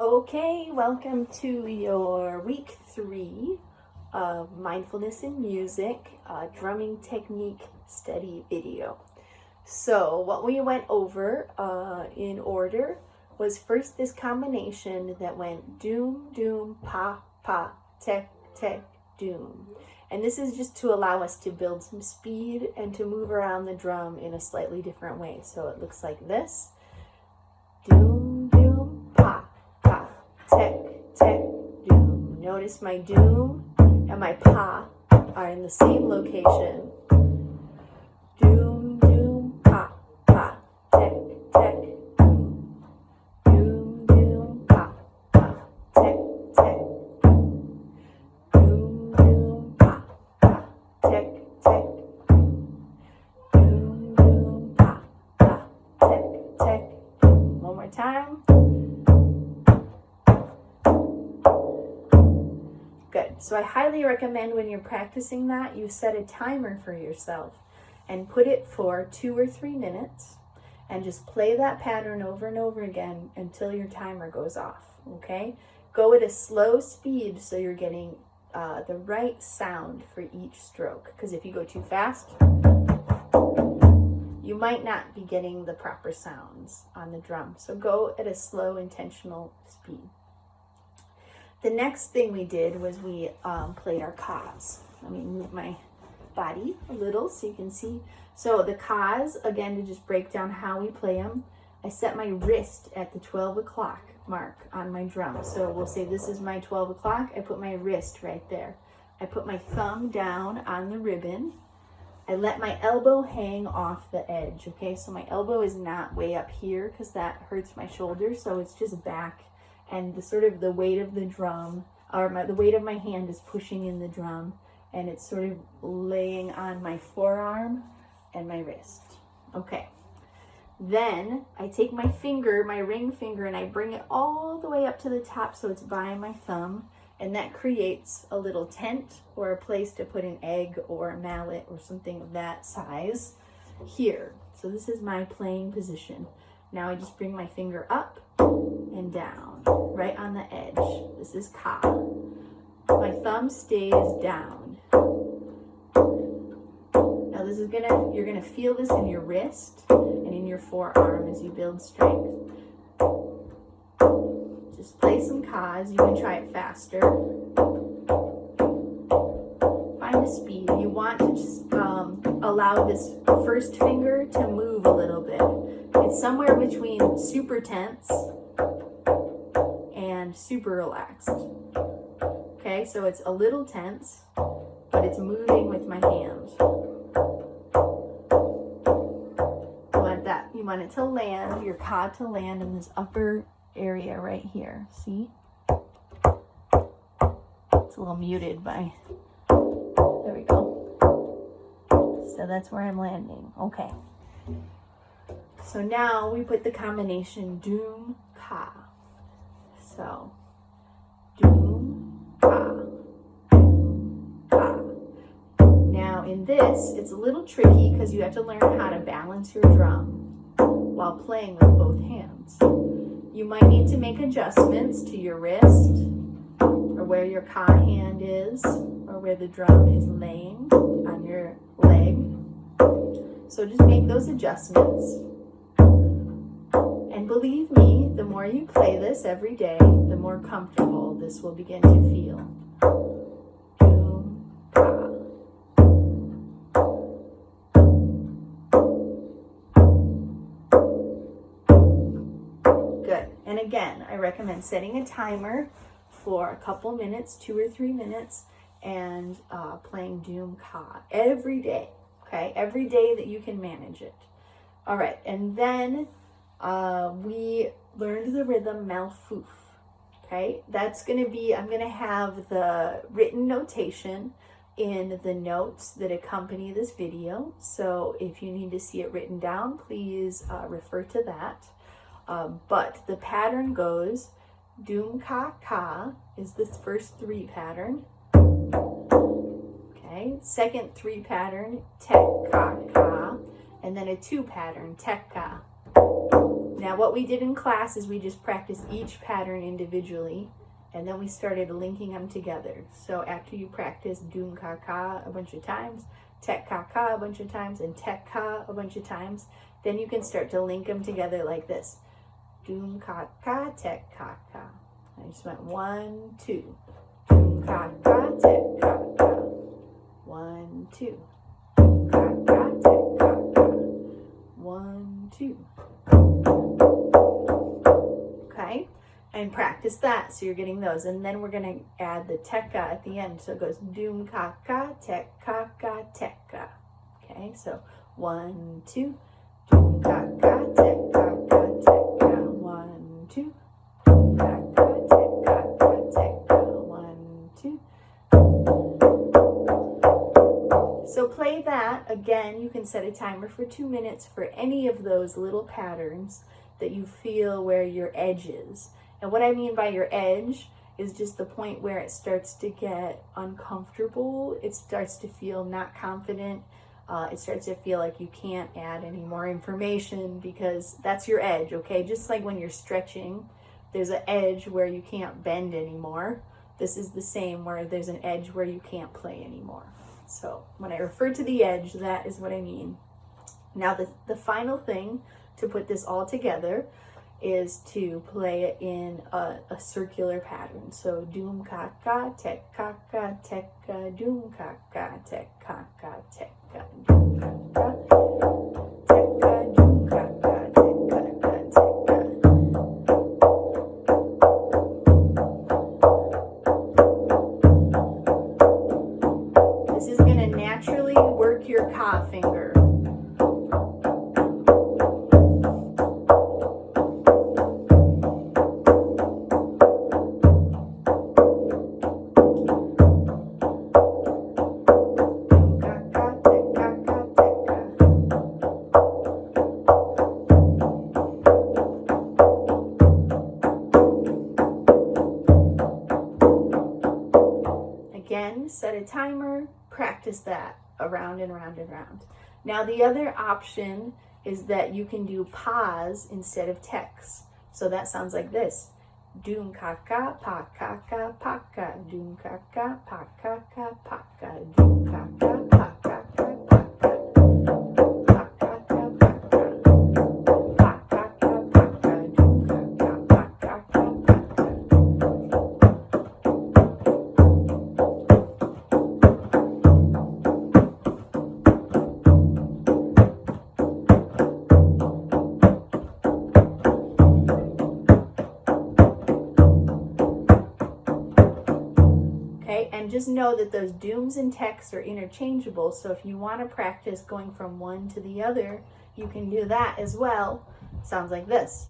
Okay, welcome to your week 3 of Mindfulness in Music drumming technique study video. So what we went over in order was first this combination that went doom, doom, pa, pa, tek, tek, doom. And this is just to allow us to build some speed and to move around the drum in a slightly different way. So it looks like this. Doom, doom, pa. Tek, tek, doom. Notice my doom and my pa are in the same location. Doom, doom, pa, pa, tek, tek, doom. Doom, doom, pa, pa, tek, tek, doom. Doom, doom, pa, pa, tek, tek, doom. Doom, doom, pa, pa, tek, tek, doom. One more time. Good. So I highly recommend when you're practicing that, you set a timer for yourself and put it for 2 or 3 minutes and just play that pattern over and over again until your timer goes off, okay? Go at a slow speed so you're getting the right sound for each stroke, because if you go too fast, you might not be getting the proper sounds on the drum. So go at a slow, intentional speed. The next thing we did was we played our cas. Let me move my body a little so you can see. So the cas, again, to just break down how we play them, I set my wrist at the 12 o'clock mark on my drum. So we'll say this is my 12 o'clock. I put my wrist right there. I put my thumb down on the ribbon. I let my elbow hang off the edge, okay? So my elbow is not way up here because that hurts my shoulder, so it's just back. And the sort of the weight of the drum, or the weight of my hand is pushing in the drum, and it's sort of laying on my forearm and my wrist. Okay. Then I take my finger, my ring finger, and I bring it all the way up to the top so it's by my thumb, and that creates a little tent or a place to put an egg or a mallet or something of that size here. So this is my playing position. Now I just bring my finger up and down, right on the edge. This is ka. My thumb stays down. Now this is you're gonna feel this in your wrist and in your forearm as you build strength. Just play some kas. You can try it faster. Find a speed. You want to just allow this first finger to move a little bit. It's somewhere between super tense and super relaxed. Okay, so it's a little tense, but it's moving with my hands. You want it to land, your ka to land in this upper area right here. See? It's a little muted by, there we go. So that's where I'm landing. Okay. So now we put the combination doom, ka. So, doom, ka, doom, ka. Now in this, it's a little tricky because you have to learn how to balance your drum while playing with both hands. You might need to make adjustments to your wrist or where your ka hand is or where the drum is laying on your leg. So just make those adjustments. And believe me, the more you play this every day, the more comfortable this will begin to feel. Doom, ka. Good. And again, I recommend setting a timer for a couple minutes, 2 or 3 minutes, and playing doom, ka every day. Okay? Every day that you can manage it. All right. And then we learned the rhythm Malfoof. Okay, that's going to be, I'm going to have the written notation in the notes that accompany this video. So if you need to see it written down, please refer to that. But the pattern goes, doom, ka, ka is the first 3 pattern. Okay, second 3 pattern, tek, ka, ka, and then a 2 pattern, tek, ka. Now what we did in class is we just practiced each pattern individually, and then we started linking them together. So after you practice doom ka ka a bunch of times, tek ka ka a bunch of times, and tek ka a bunch of times, then you can start to link them together like this. Doom ka ka, tek ka ka. I just went 1, 2. Doom ka ka, tek ka ka. 1, 2. Doom ka ka, tek ka ka. 1, 2. Okay, and practice that so you're getting those, and then we're going to add the tekka at the end, so it goes doom ka ka, tek ka ka, tekka. Okay, so 1, 2. Doom ka ka, tek ka ka, tekka. 1, 2. Doom ka ka, tek ka ka, tekka. 1, 2. So play that again. You can set a timer for 2 minutes for any of those little patterns that you feel where your edge is. And what I mean by your edge is just the point where it starts to get uncomfortable. It starts to feel not confident. It starts to feel like you can't add any more information, because that's your edge, okay? Just like when you're stretching, there's an edge where you can't bend anymore. This is the same, where there's an edge where you can't play anymore. So when I refer to the edge, that is what I mean. Now the final thing to put this all together is to play it in a circular pattern. So doom ka ka, tek ka ka, tekka, doom ka ka, tek ka ka, tekka, doom ka ka, tekka, doom ka ka, tekka ka, tekka. This is going to naturally work your ka finger. Again, set a timer, practice that around and round and round. Now the other option is that you can do pas instead of teks. So that sounds like this. Doom ka ka, pa ka ka, pa ka. Doom ka ka, pa ka ka, pa ka. Doom ka ka, pa ka ka, pa ka. Pa ka ka, pa ka. Pa ka ka, pa ka. Doom ka ka, pa ka ka, pa ka. Okay, and just know that those dooms and teks are interchangeable, so if you want to practice going from one to the other, you can do that as well. Sounds like this.